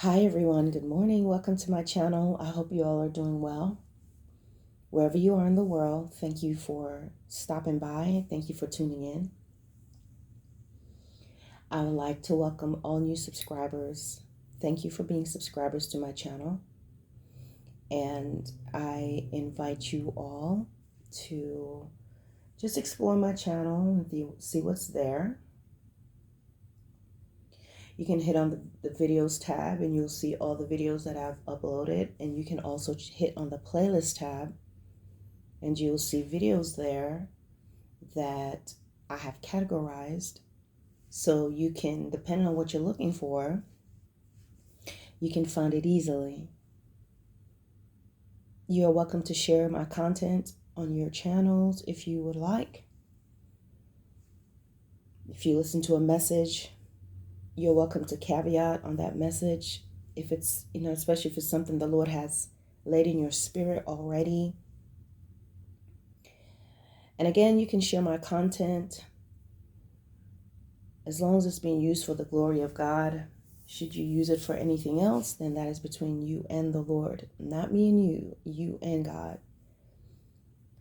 Hi everyone, good morning. Welcome to my channel. I hope you all are doing well. Wherever you are in the world, thank you for stopping by. Thank you for tuning in. I would like to welcome all new subscribers. Thank you for being subscribers to my channel. And I invite you all to just explore my channel and see what's there. You can hit on the videos tab and you'll see all the videos that I've uploaded. And you can also hit on the playlist tab and you'll see videos there that I have categorized. So you can, depending on what you're looking for, you can find it easily. You are welcome to share my content on your channels if you would like. If you listen to a message, you're welcome to caveat on that message. If it's, especially if it's something the Lord has laid in your spirit already. And again, you can share my content as long as it's being used for the glory of God. Should you use it for anything else, then that is between you and the Lord. Not me and you and God.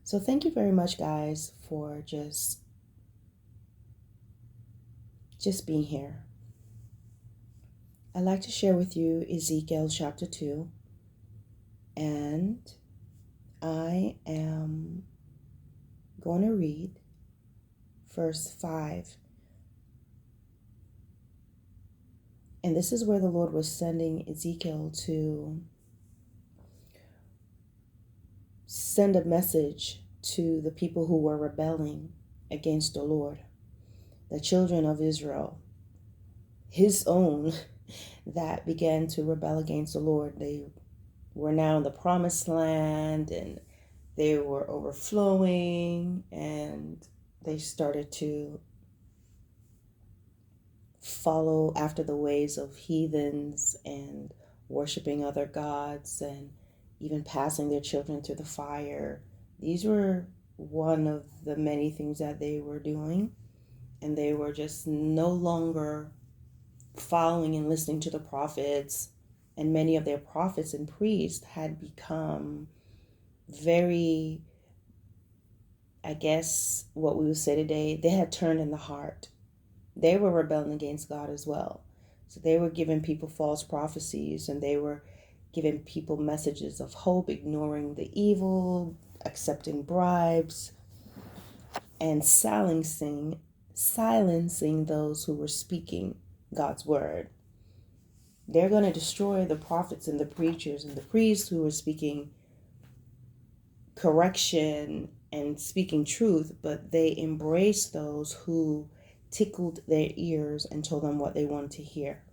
So thank you very much, guys, for just being here. I'd like to share with you Ezekiel chapter 2. And I am going to read verse 5. And this is where the Lord was sending Ezekiel to send a message to the people who were rebelling against the Lord, the children of Israel, his own, that began to rebel against the Lord. They were now in the promised land and they were overflowing, and they started to follow after the ways of heathens and worshiping other gods and even passing their children through the fire. These were one of the many things that they were doing, and they were just no longer following and listening to the prophets. And many of their prophets and priests had become very, I guess what we would say today, they had turned in the heart. They were rebelling against God as well. So they were giving people false prophecies, and they were giving people messages of hope, ignoring the evil, accepting bribes, and silencing those who were speaking God's word. They're going to destroy the prophets and the preachers and the priests who were speaking correction and speaking truth, but they embraced those who tickled their ears and told them what they wanted to hear.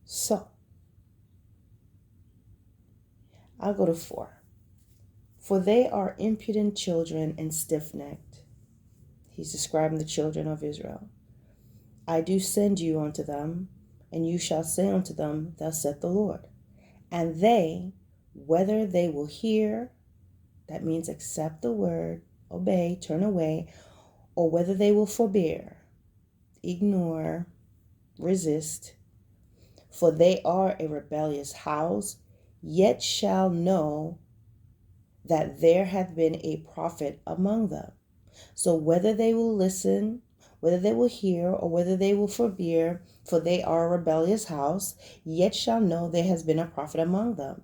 So, I'll go to 4. For they are impudent children and stiff-necked. He's describing the children of Israel. I do send you unto them, and you shall say unto them, thus saith the Lord. And they, whether they will hear, that means accept the word, obey, turn away, or whether they will forbear, ignore, resist, for they are a rebellious house, yet shall know that there hath been a prophet among them. So whether they will listen, whether they will hear, or whether they will forbear, for they are a rebellious house, yet shall know there has been a prophet among them.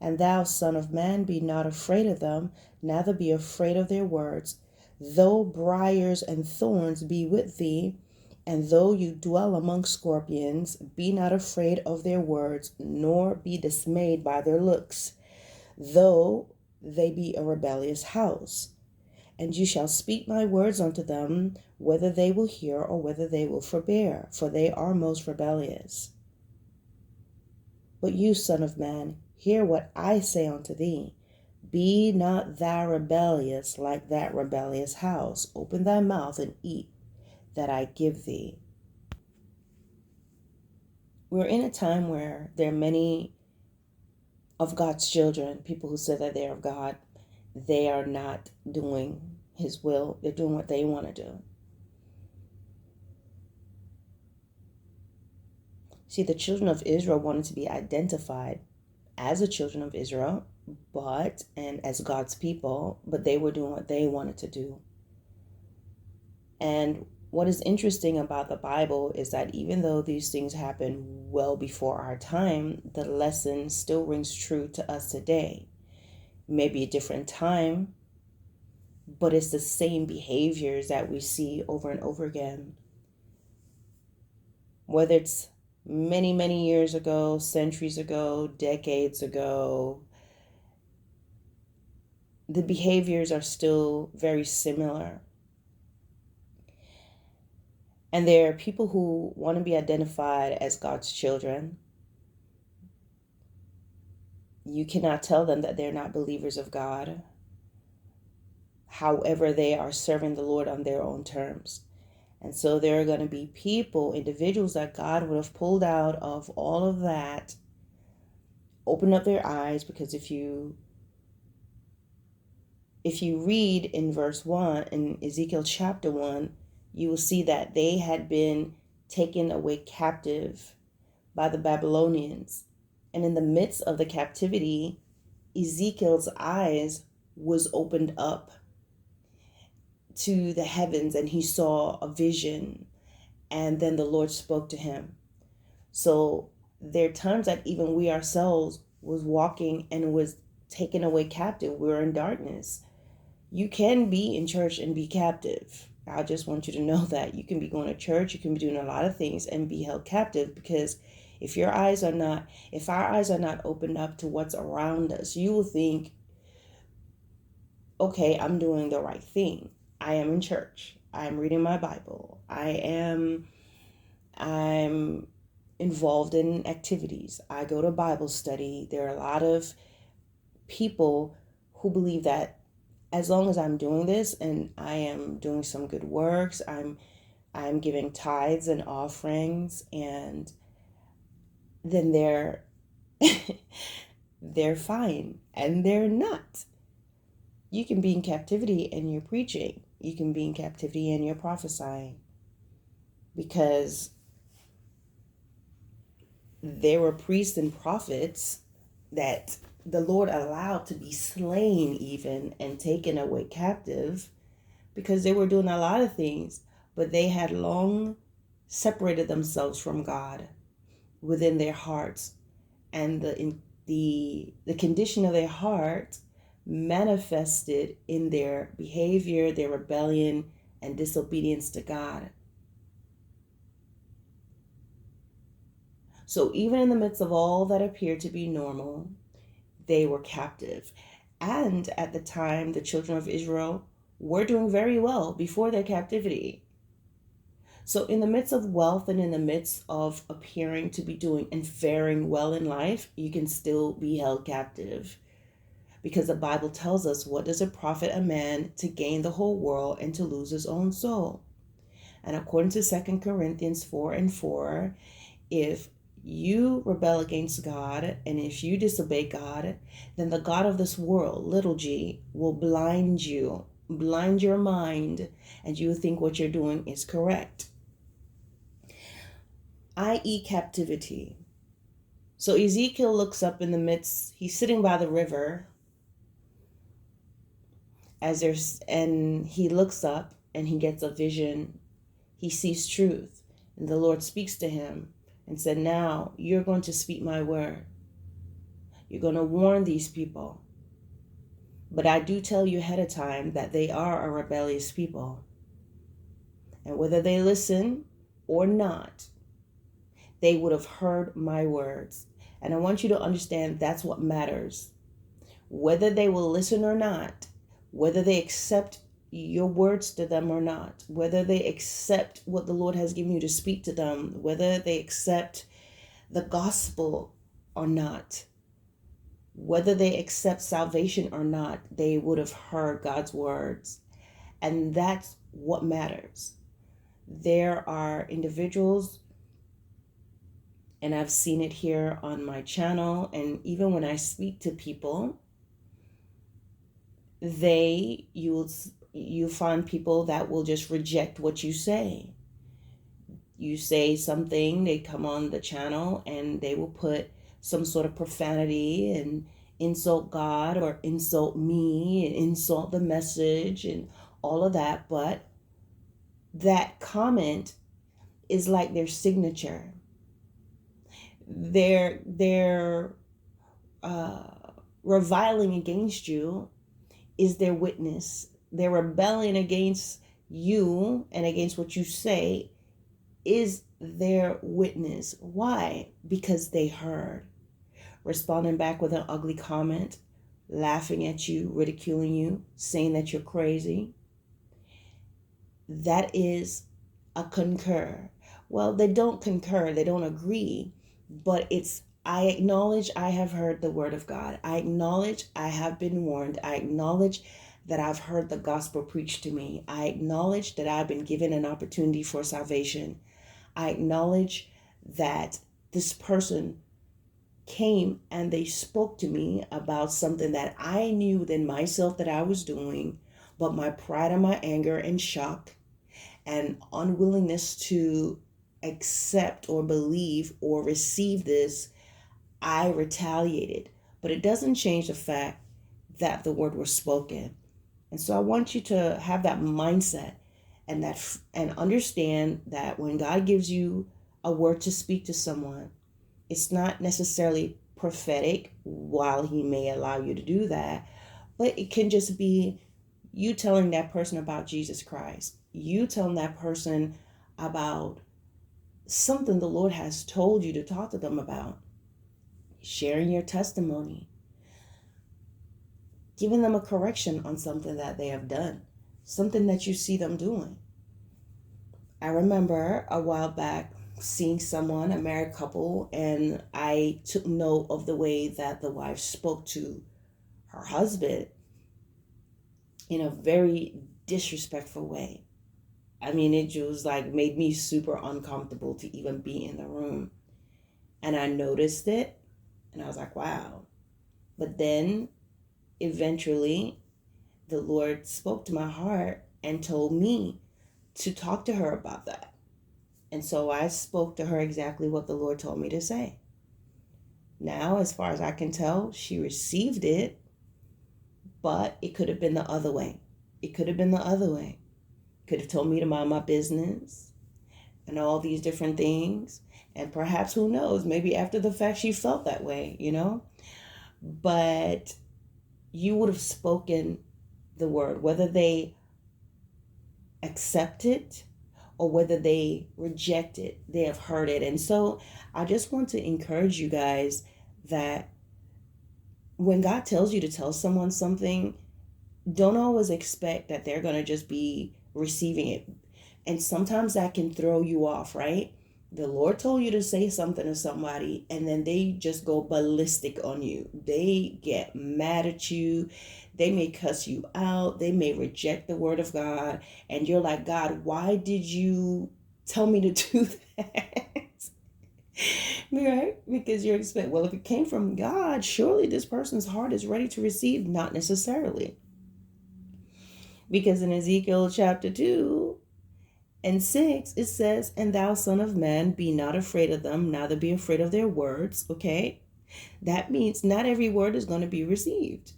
And thou, son of man, be not afraid of them, neither be afraid of their words. Though briars and thorns be with thee, and though you dwell among scorpions, be not afraid of their words, nor be dismayed by their looks, though they be a rebellious house. And you shall speak my words unto them, whether they will hear or whether they will forbear, for they are most rebellious. But you, son of man, hear what I say unto thee. Be not thou rebellious like that rebellious house. Open thy mouth and eat that I give thee. We're in a time where there are many of God's children, people who say that they're of God. They are not doing his will. They're doing what they want to do. See, the children of Israel wanted to be identified as the children of Israel, and as God's people, but they were doing what they wanted to do. And what is interesting about the Bible is that even though these things happened well before our time, the lesson still rings true to us today. Maybe a different time, but it's the same behaviors that we see over and over again. Whether it's many, many years ago, centuries ago, decades ago, the behaviors are still very similar. And there are people who want to be identified as God's children. You cannot tell them that they're not believers of God. However, they are serving the Lord on their own terms. And so there are going to be people, individuals that God would have pulled out of all of that, open up their eyes, because if you read in verse 1 in Ezekiel chapter 1, you will see that they had been taken away captive by the Babylonians. And in the midst of the captivity, Ezekiel's eyes was opened up to the heavens, and he saw a vision, and then the Lord spoke to him. So there are times that even we ourselves was walking and was taken away captive. We were in darkness. You can be in church and be captive. I just want you to know that you can be going to church, you can be doing a lot of things and be held captive, because if our eyes are not opened up to what's around us, you will think, okay, I'm doing the right thing. I am in church. I'm reading my Bible. I'm involved in activities. I go to Bible study. There are a lot of people who believe that as long as I'm doing this and I am doing some good works, I'm giving tithes and offerings, and then they're fine, and they're not. You can be in captivity and you're preaching. You can be in captivity and you're prophesying, because there were priests and prophets that the Lord allowed to be slain even and taken away captive, because they were doing a lot of things, but they had long separated themselves from God within their hearts, and the condition of their heart manifested in their behavior, their rebellion, and disobedience to God. So even in the midst of all that appeared to be normal, they were captive. And at the time, the children of Israel were doing very well before their captivity. So in the midst of wealth and in the midst of appearing to be doing and faring well in life, you can still be held captive. Because the Bible tells us, what does it profit a man to gain the whole world and to lose his own soul? And according to 2 Corinthians 4:4, if you rebel against God and if you disobey God, then the God of this world, little g, will blind your mind, and you think what you're doing is correct. I.e. captivity. So Ezekiel looks up in the midst, he's sitting by the river, and he looks up and he gets a vision. He sees truth, and the Lord speaks to him and said, now you're going to speak my word. You're going to warn these people. But I do tell you ahead of time that they are a rebellious people. And whether they listen or not, they would have heard my words. And I want you to understand that's what matters. Whether they will listen or not, whether they accept your words to them or not, whether they accept what the Lord has given you to speak to them, whether they accept the gospel or not, whether they accept salvation or not, they would have heard God's words. And that's what matters. There are individuals, and I've seen it here on my channel, and even when I speak to people, you find people that will just reject what you say. You say something, they come on the channel and they will put some sort of profanity and insult God or insult me and insult the message and all of that. But that comment is like their signature. Their reviling against you is their witness. Their rebelling against you and against what you say is their witness. Why? Because they heard. Responding back with an ugly comment, laughing at you, ridiculing you, saying that you're crazy. That is a concur. Well, they don't concur, they don't agree, but I acknowledge I have heard the word of God. I acknowledge I have been warned. I acknowledge that I've heard the gospel preached to me. I acknowledge that I've been given an opportunity for salvation. I acknowledge that this person came and they spoke to me about something that I knew within myself that I was doing, but my pride and my anger and shock and unwillingness to accept or believe or receive this, I retaliated. But it doesn't change the fact that the word was spoken. And so I want you to have that mindset and understand that when God gives you a word to speak to someone, it's not necessarily prophetic, while he may allow you to do that, but it can just be you telling that person about Jesus Christ. You telling that person about something the Lord has told you to talk to them about. Sharing your testimony. Giving them a correction on something that they have done. Something that you see them doing. I remember a while back seeing someone, a married couple, and I took note of the way that the wife spoke to her husband in a very disrespectful way. I mean, it just like made me super uncomfortable to even be in the room. And I noticed it and I was like, wow. But then eventually the Lord spoke to my heart and told me to talk to her about that. And so I spoke to her exactly what the Lord told me to say. Now, as far as I can tell, she received it, but it could have been the other way. It could have been the other way. Could have told me to mind my business and all these different things. And perhaps, who knows, maybe after the fact she felt that way, you know? But you would have spoken the word, whether they accept it or whether they reject it, they have heard it. And so I just want to encourage you guys that when God tells you to tell someone something, don't always expect that they're going to just be receiving it. And sometimes that can throw you off, right? The Lord told you to say something to somebody and then they just go ballistic on you. They get mad at you. They may cuss you out. They may reject the word of God. And you're like, God, why did you tell me to do that? Right? Because you're expecting, well, if it came from God, surely this person's heart is ready to receive. Not necessarily. Because in Ezekiel chapter 2 and 6, it says, and thou, son of man, be not afraid of them, neither be afraid of their words. Okay? That means not every word is going to be received.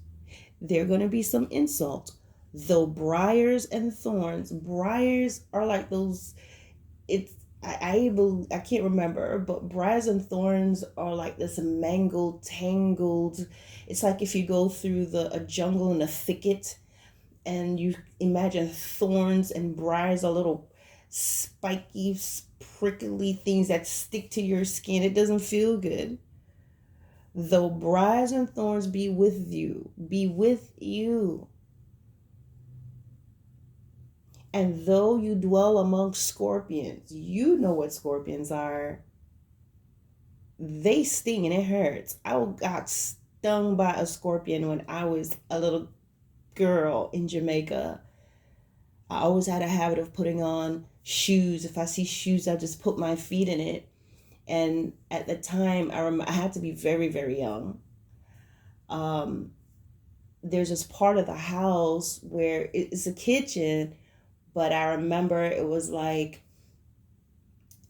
There are going to be some insult. Though briars and thorns, briars are like those, I can't remember, but briars and thorns are like this mangled, tangled. It's like if you go through a jungle in a thicket and you imagine thorns and briars are little spiky, prickly things that stick to your skin. It doesn't feel good. Though briars and thorns be with you, and though you dwell among scorpions, you know what scorpions are. They sting and it hurts. I got stung by a scorpion when I was a little girl in Jamaica. I always had a habit of putting on shoes. If I see shoes, I just put my feet in it. And at the time, I had to be very, very young. There's this part of the house where it's a kitchen, but I remember it was like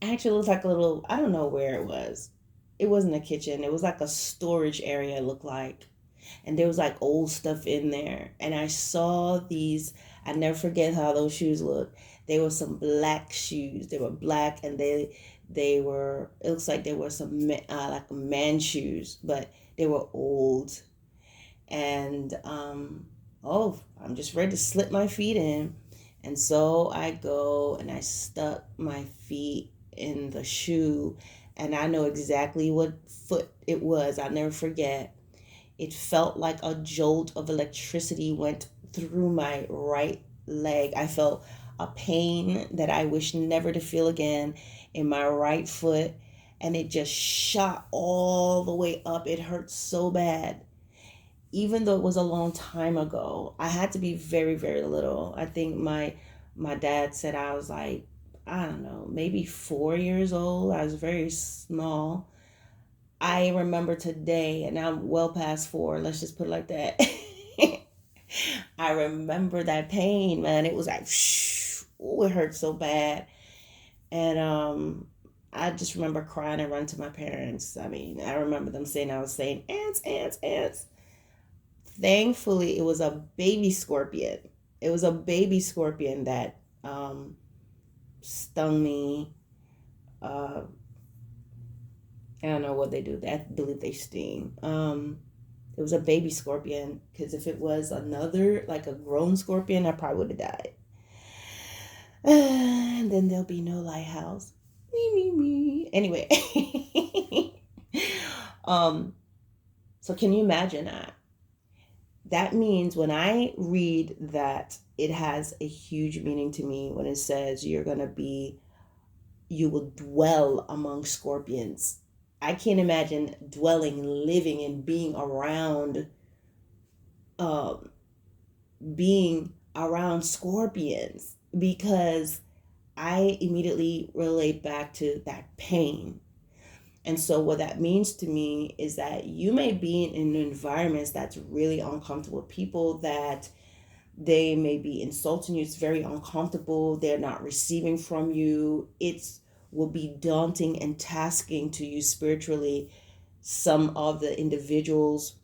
Actually, it looked like a little, I don't know where it was. It wasn't a kitchen. It was like a storage area, it looked like. And there was like old stuff in there. And I saw these, I never forget how those shoes looked. They were some black shoes. They were black, and they were, it looks like they were some like man shoes, but they were old. And oh, I'm just ready to slip my feet in. And so I go and I stuck my feet in the shoe, and I know exactly what foot it was. I'll never forget. It felt like a jolt of electricity went through my right leg. I felt a pain that I wish never to feel again in my right foot, and it just shot all the way up. It hurt so bad. Even though it was a long time ago, I had to be very, very little. I think my dad said I was like, I don't know, maybe 4 years old. I was very small. I remember today, and I'm well past 4. Let's just put it like that. I remember that pain, man. It was like, ooh, it hurt so bad. And I just remember crying and running to my parents. I mean, I remember them saying I was saying ants, ants, ants. Thankfully, it was a baby scorpion. It was a baby scorpion that stung me. Uh, I don't know what they do. I believe they sting. It was a baby scorpion, because if it was another, like a grown scorpion, I probably would have died. And then there'll be no lighthouse. Me, me, me. Anyway. So can you imagine that? That means when I read that, it has a huge meaning to me when it says you will dwell among scorpions. I can't imagine dwelling, living, and um, being around scorpions, because I immediately relate back to that pain. And so what that means to me is that you may be in environments that's really uncomfortable, people that they may be insulting you. It's very uncomfortable. They're not receiving from you. It's will be daunting and tasking to you spiritually, some of the individuals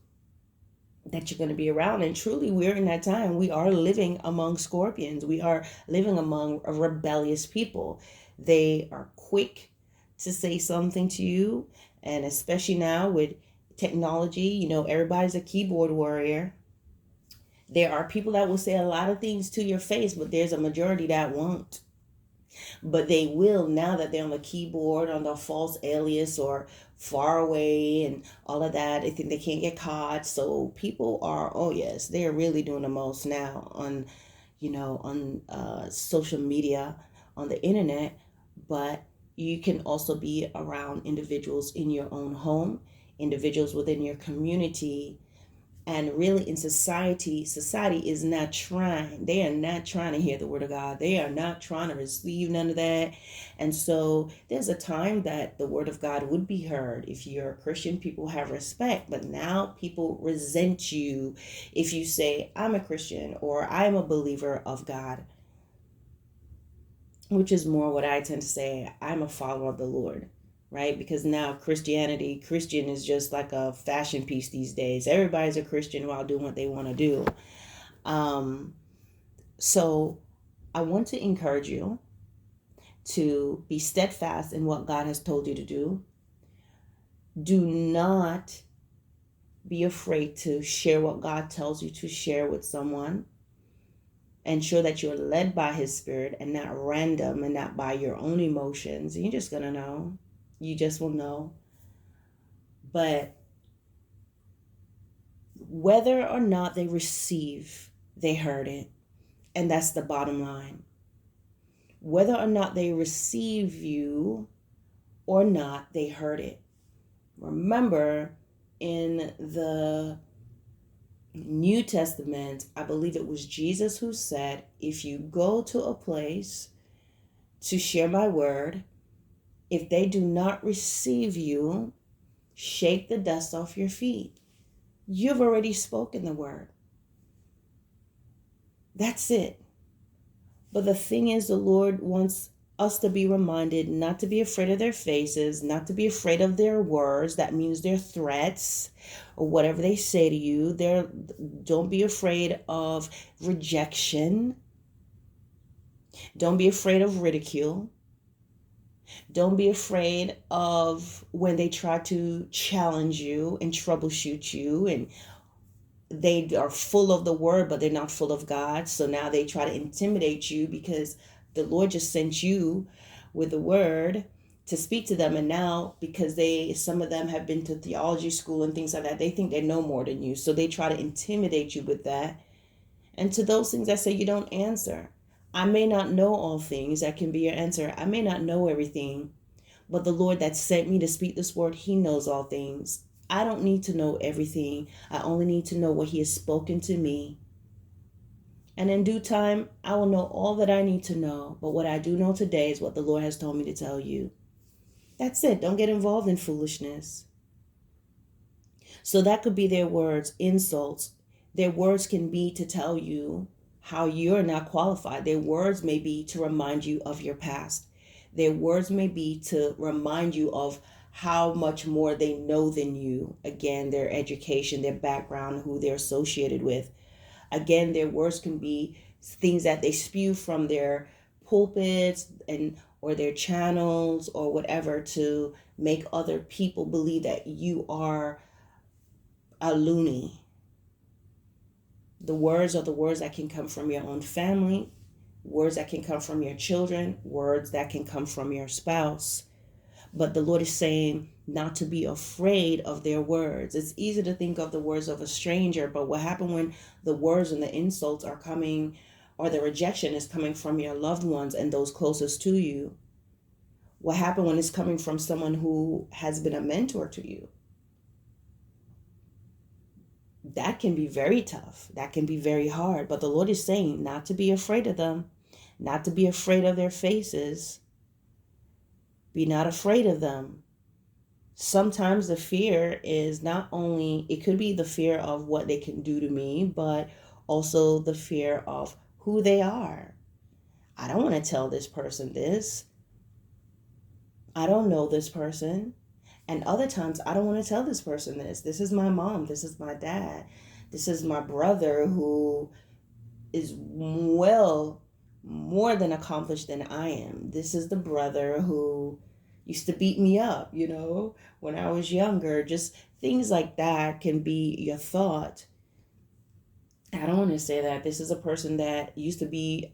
that you're going to be around. And truly, we're in that time. We are living among scorpions. We are living among rebellious people. They are quick to say something to you. And especially now with technology, everybody's a keyboard warrior. There are people that will say a lot of things to your face, but there's a majority that won't. But they will, now that they're on the keyboard, on the false alias or far away and all of that. They think they can't get caught. So people are, oh yes, they are really doing the most now on, social media, on the internet. But you can also be around individuals in your own home, individuals within your community. And really in society is not trying. They are not trying to hear the word of God. They are not trying to receive none of that. And so there's a time that the word of God would be heard. If you're a Christian, people have respect. But now people resent you if you say, I'm a Christian or I'm a believer of God, which is more what I tend to say. I'm a follower of the Lord. Right? Because now Christian is just like a fashion piece these days. Everybody's a Christian while doing what they want to do. So I want to encourage you to be steadfast in what God has told you to do. Do not be afraid to share what God tells you to share with someone. Ensure that you're led by His Spirit and not random and not by your own emotions. You're just going to know. You just will know. But whether or not they receive, they heard it. And that's the bottom line. Whether or not they receive you or not, they heard it. Remember, in the New Testament, I believe it was Jesus who said, if you go to a place to share my word, if they do not receive you, shake the dust off your feet. You've already spoken the word. That's it. But the thing is, the Lord wants us to be reminded not to be afraid of their faces, not to be afraid of their words. That means their threats or whatever they say to you. Don't be afraid of rejection. Don't be afraid of ridicule. Don't be afraid of when they try to challenge you and troubleshoot you, and they are full of the word, but they're not full of God. So now they try to intimidate you because the Lord just sent you with the word to speak to them. And now, because some of them have been to theology school and things like that, they think they know more than you. So they try to intimidate you with that. And to those things I say, you don't answer. I may not know all things. That can be your answer. I may not know everything, but the Lord that sent me to speak this word, he knows all things. I don't need to know everything. I only need to know what he has spoken to me. And in due time, I will know all that I need to know. But what I do know today is what the Lord has told me to tell you. That's it. Don't get involved in foolishness. So that could be their words, insults. Their words can be to tell you how you're not qualified. Their words may be to remind you of your past. Their words may be to remind you of how much more they know than you. Again, their education, their background, who they're associated with. Again, their words can be things that they spew from their pulpits or their channels or whatever to make other people believe that you are a loony. The words are the words that can come from your own family, words that can come from your children, words that can come from your spouse. But the Lord is saying not to be afraid of their words. It's easy to think of the words of a stranger, but what happens when the words and the insults are coming, or the rejection is coming from your loved ones and those closest to you? What happens when it's coming from someone who has been a mentor to you? That can be very tough. That can be very hard. But the Lord is saying not to be afraid of them, not to be afraid of their faces. Be not afraid of them. Sometimes the fear is not only, it could be the fear of what they can do to me, but also the fear of who they are. I don't want to tell this person this. I don't know this person. And other times, I don't want to tell this person this. This is my mom. This is my dad. This is my brother who is well more than accomplished than I am. This is the brother who used to beat me up, when I was younger. Just things like that can be your thought. I don't want to say that. This is a person that I used to be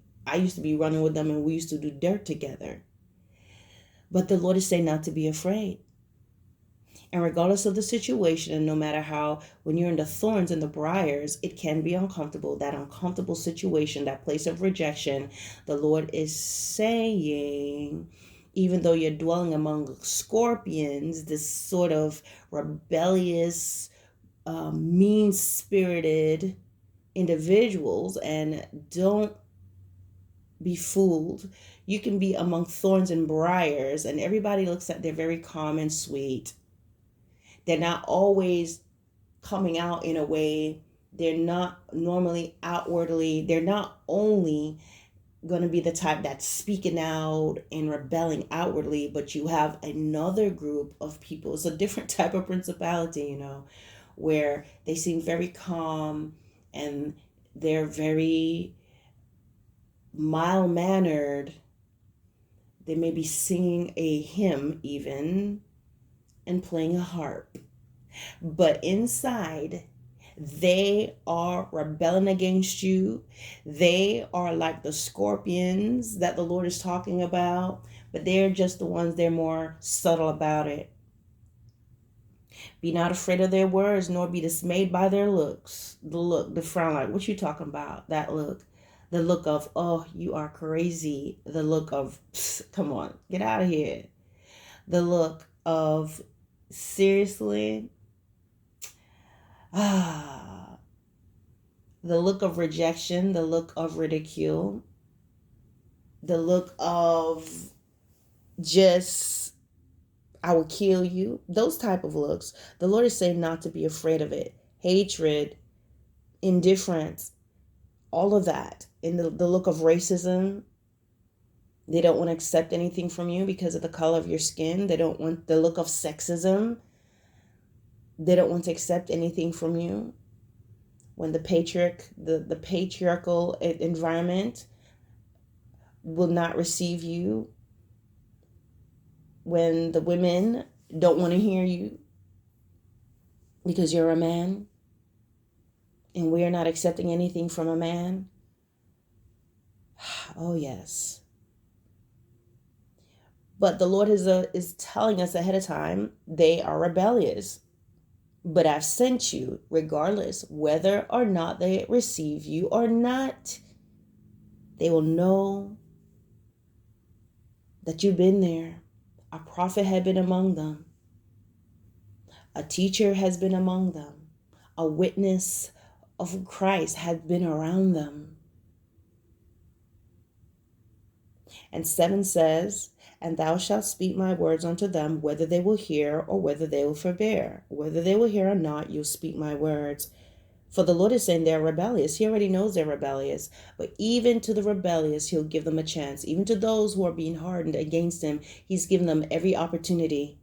running with them and we used to do dirt together. But the Lord is saying not to be afraid. And regardless of the situation, and no matter how, when you're in the thorns and the briars, it can be uncomfortable. That uncomfortable situation, that place of rejection, the Lord is saying, even though you're dwelling among scorpions, this sort of rebellious, mean-spirited individuals, and don't be fooled. You can be among thorns and briars, and everybody looks at they're very calm and sweet. They're not always coming out in a way. They're not normally outwardly. They're not only going to be the type that's speaking out and rebelling outwardly, but you have another group of people. It's a different type of principality, where they seem very calm and they're very mild-mannered. They may be singing a hymn even and playing a harp. But inside, they are rebelling against you. They are like the scorpions that the Lord is talking about, but they're just the ones, they're more subtle about it. Be not afraid of their words, nor be dismayed by their looks. The frown, like, what you talking about? That look. The look of, oh, you are crazy. The look of, come on, get out of here. The look of, seriously? The look of rejection, the look of ridicule, the look of just, I will kill you. Those type of looks. The Lord is saying not to be afraid of it. Hatred, indifference, all of that. In the look of racism, They don't want to accept anything from you because of the color of your skin. They don't want the look of sexism. They don't want to accept anything from you. When the patriarchal environment will not receive you, when the women don't want to hear you because you're a man, and we are not accepting anything from a man. Oh yes. But the Lord is telling us ahead of time, they are rebellious. But I've sent you regardless whether or not they receive you or not. They will know that you've been there. A prophet had been among them. A teacher has been among them. A witness of Christ had been around them. And 7 says, and thou shalt speak my words unto them, whether they will hear or whether they will forbear. Whether they will hear or not, you'll speak my words. For the Lord is saying they're rebellious. He already knows they're rebellious. But even to the rebellious, he'll give them a chance. Even to those who are being hardened against him, he's given them every opportunity.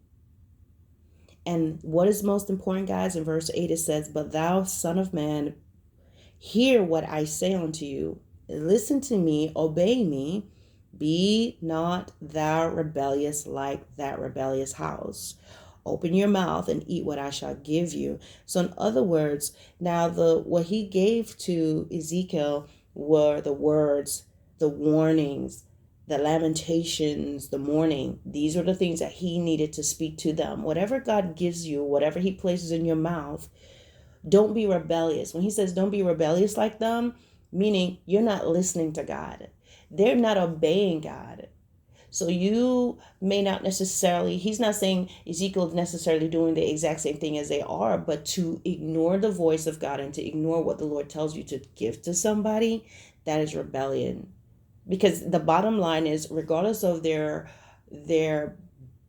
And what is most important, guys, in verse 8 it says, but thou, son of man, hear what I say unto you. Listen to me, obey me. Be not thou rebellious like that rebellious house. Open your mouth and eat what I shall give you. So in other words, now what he gave to Ezekiel were the words, the warnings, the lamentations, the mourning. These are the things that he needed to speak to them. Whatever God gives you, whatever he places in your mouth, don't be rebellious. When he says don't be rebellious like them, meaning you're not listening to God. They're not obeying God. So you may not necessarily, he's not saying Ezekiel is necessarily doing the exact same thing as they are, but to ignore the voice of God and to ignore what the Lord tells you to give to somebody, that is rebellion. Because the bottom line is, regardless of their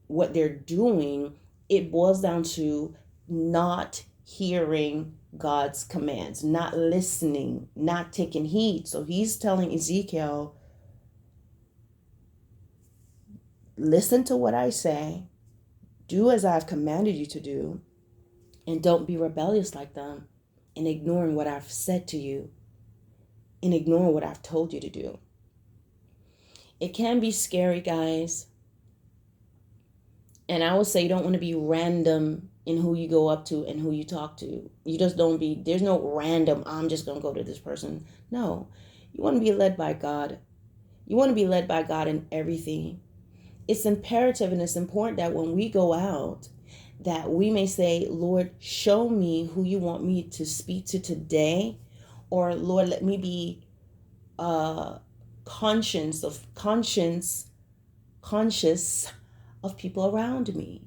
what they're doing, it boils down to not hearing God's commands, not listening, not taking heed. So he's telling Ezekiel, listen to what I say, do as I've commanded you to do, and don't be rebellious like them in ignoring what I've said to you, in ignoring what I've told you to do. It can be scary, guys. And I would say you don't want to be random in who you go up to and who you talk to. You just don't be, there's no random, I'm just going to go to this person. No, you want to be led by God. You want to be led by God in everything. It's imperative and it's important that when we go out, that we may say, Lord, show me who you want me to speak to today. Or Lord, let me be conscious of people around me,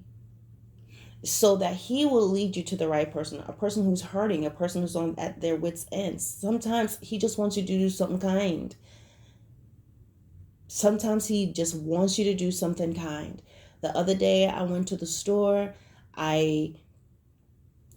so that he will lead you to the right person, a person who's hurting, a person who's at their wits' ends. Sometimes he just wants you to do something kind. Sometimes he just wants you to do something kind. The other day I went to the store. I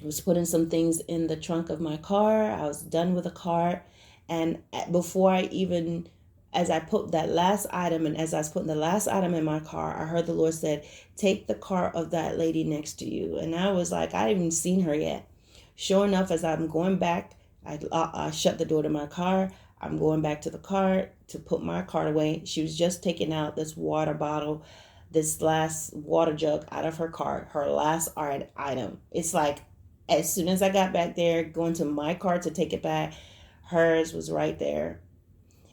was putting some things in the trunk of my car. I was done with the cart. And before I even, as I put that last item, and as I was putting the last item in my car, I heard the Lord said, take the car of that lady next to you. And I was like, I hadn't even seen her yet. Sure enough, as I'm going back, I shut the door to my car. I'm going back to the car to put my cart away. She was just taking out this water bottle, this last water jug out of her cart, her last item. It's like, as soon as I got back there, going to my car to take it back, hers was right there.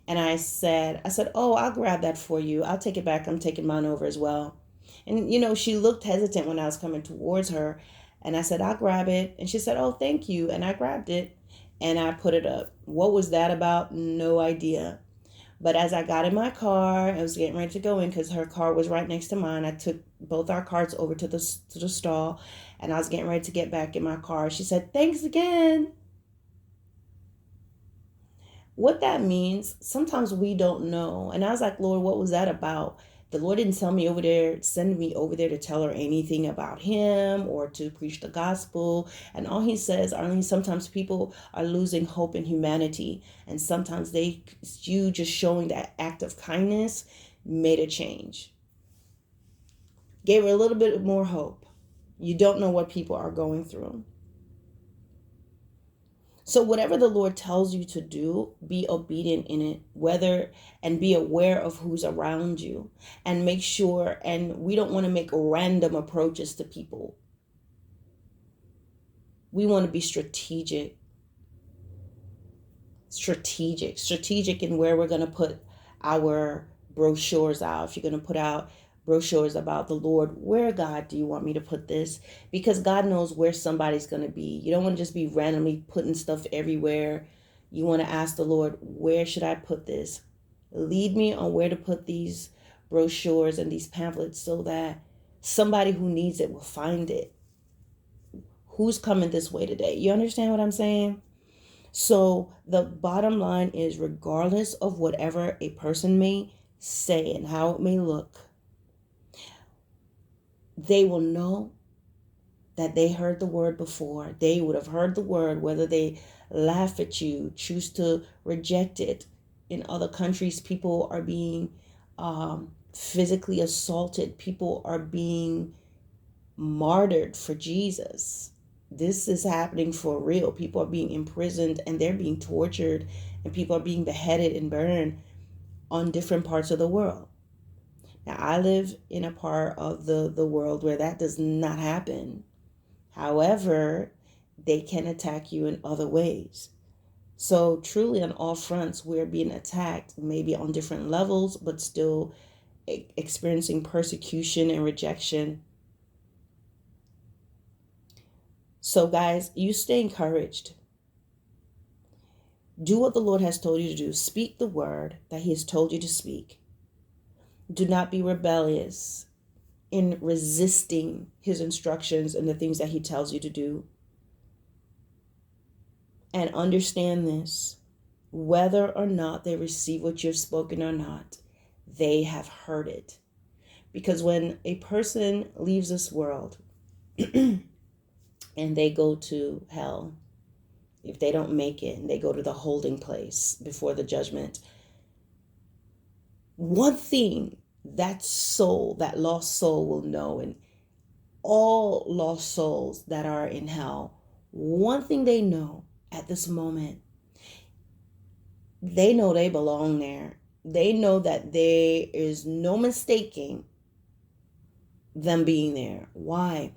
And I said, oh, I'll grab that for you. I'll take it back. I'm taking mine over as well. And, she looked hesitant when I was coming towards her. And I said, I'll grab it. And she said, oh, thank you. And I grabbed it and I put it up. What was that about? No idea. But as I got in my car, I was getting ready to go in because her car was right next to mine. I took both our carts over to the stall, and I was getting ready to get back in my car. She said, thanks again. What that means, sometimes we don't know. And I was like, Lord, what was that about? The Lord didn't send me over there to tell her anything about him or to preach the gospel. And all he says, sometimes people are losing hope in humanity. And sometimes you just showing that act of kindness made a change. Gave her a little bit more hope. You don't know what people are going through. So whatever the Lord tells you to do, be obedient in it, and be aware of who's around you, and make sure, and we don't want to make random approaches to people. We want to be strategic in where we're going to put our brochures out. If you're going to put out brochures about the Lord, where, God, do you want me to put this? Because God knows where somebody's going to be. You don't want to just be randomly putting stuff everywhere. You want to ask the Lord, where should I put this? Lead me on where to put these brochures and these pamphlets so that somebody who needs it will find it. Who's coming this way today? You understand what I'm saying? So the bottom line is, regardless of whatever a person may say and how it may look, they will know that they heard the word before. They would have heard the word, whether they laugh at you, choose to reject it. In other countries, people are being physically assaulted. People are being martyred for Jesus. This is happening for real. People are being imprisoned and they're being tortured, and people are being beheaded and burned on different parts of the world. Now, I live in a part of the world where that does not happen. However, they can attack you in other ways. So truly on all fronts, we're being attacked, maybe on different levels, but still experiencing persecution and rejection. So guys, you stay encouraged. Do what the Lord has told you to do. Speak the word that he has told you to speak. Do not be rebellious in resisting his instructions and the things that he tells you to do. And understand this, whether or not they receive what you've spoken or not, they have heard it. Because when a person leaves this world and they go to hell, if they don't make it and they go to the holding place before the judgment, one thing that soul, that lost soul will know, and all lost souls that are in hell, one thing they know at this moment, they know they belong there. They know that there is no mistaking them being there. Why?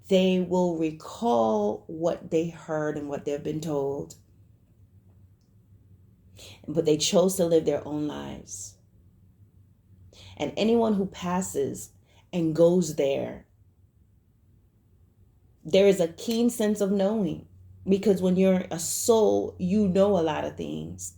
They will recall what they heard and what they've been told. But they chose to live their own lives. And anyone who passes and goes there, there is a keen sense of knowing. Because when you're a soul, you know a lot of things.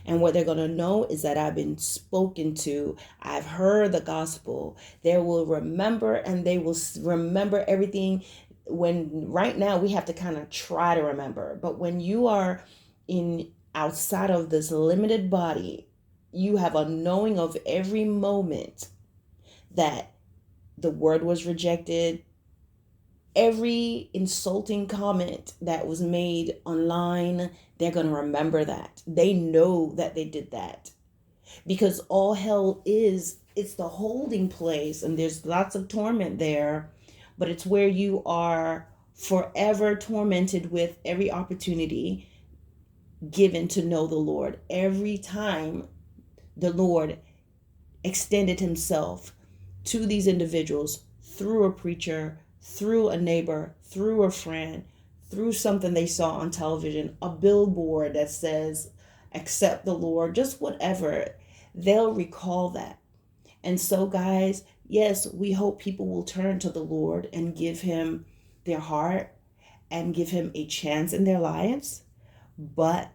And what they're going to know is that I've been spoken to. I've heard the gospel. They will remember, and they will remember everything. When right now we have to kind of try to remember. But when you are outside of this limited body, you have a knowing of every moment that the word was rejected. Every insulting comment that was made online, they're going to remember that. They know that they did that. Because all hell is, it's the holding place, and there's lots of torment there, but it's where you are forever tormented with every opportunity given to know the Lord. Every time the Lord extended himself to these individuals through a preacher, through a neighbor, through a friend, through something they saw on television, a billboard that says, accept the Lord, just whatever, they'll recall that. And so guys, yes, we hope people will turn to the Lord and give him their heart and give him a chance in their lives. But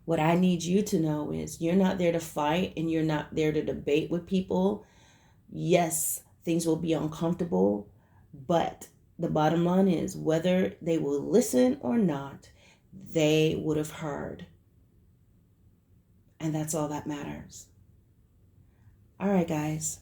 what I need you to know is you're not there to fight, and you're not there to debate with people. Yes, things will be uncomfortable. But the bottom line is, whether they will listen or not, they would have heard. And that's all that matters. All right, guys.